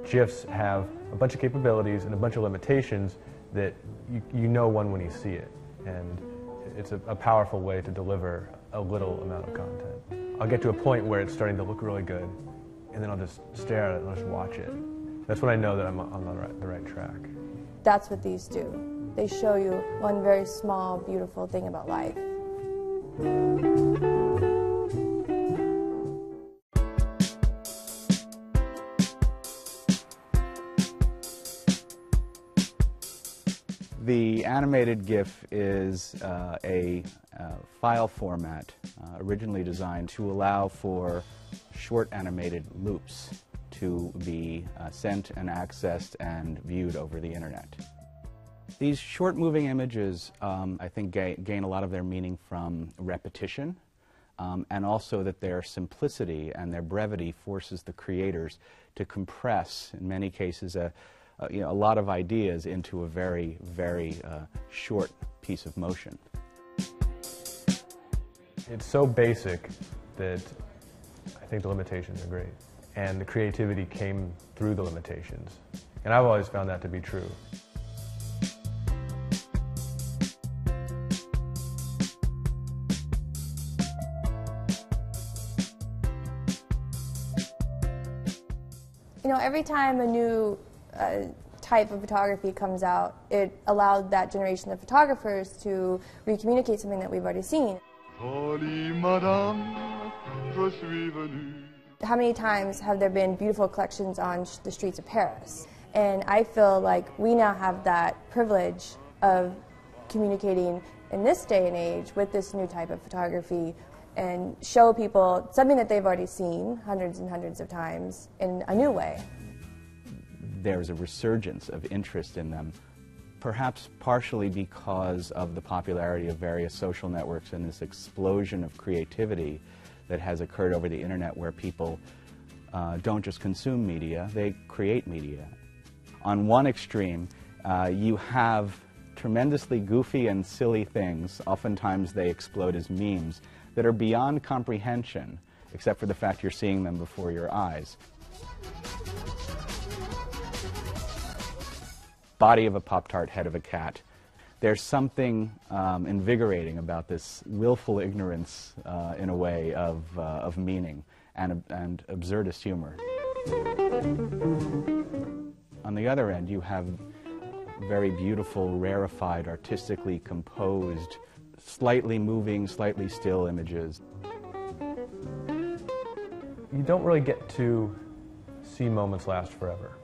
GIFs have a bunch of capabilities and a bunch of limitations that you know one when you see it. And it's a powerful way to deliver a little amount of content. I'll get to a point where it's starting to look really good, and then I'll just stare at it and I'll just watch it. That's when I know that I'm on the right track. That's what these do. They show you one very small, beautiful thing about life. The animated GIF is a file format originally designed to allow for short animated loops to be sent and accessed and viewed over the internet. These short moving images, I think, gain a lot of their meaning from repetition, and also that their simplicity and their brevity forces the creators to compress, in many cases, a lot of ideas into a very, very short piece of motion. It's so basic that I think the limitations are great. And the creativity came through the limitations. And I've always found that to be true. You know, every time a new type of photography comes out, it allowed that generation of photographers to re-communicate something that we've already seen. How many times have there been beautiful collections on the streets of Paris? And I feel like we now have that privilege of communicating in this day and age with this new type of photography and show people something that they've already seen hundreds and hundreds of times in a new way. There's a resurgence of interest in them, perhaps partially because of the popularity of various social networks and this explosion of creativity that has occurred over the internet, where people don't just consume media, they create media. On one extreme, you have tremendously goofy and silly things, oftentimes they explode as memes, that are beyond comprehension, except for the fact you're seeing them before your eyes. Body of a Pop-Tart, head of a cat. There's something invigorating about this willful ignorance, in a way, of meaning and absurdist humor. On the other end, you have very beautiful, rarefied, artistically composed, slightly moving, slightly still images. You don't really get to see moments last forever.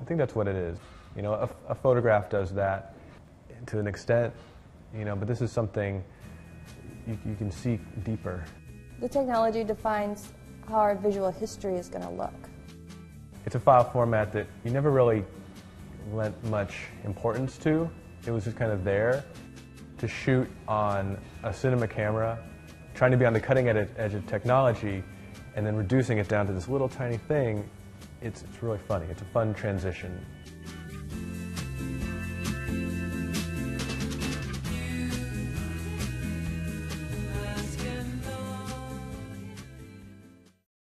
I think that's what it is. You know, a photograph does that to an extent, you know, but this is something you can see deeper. The technology defines how our visual history is going to look. It's a file format that you never really lent much importance to. It was just kind of there. To shoot on a cinema camera, trying to be on the cutting edge of technology, and then reducing it down to this little tiny thing, it's really funny. It's a fun transition.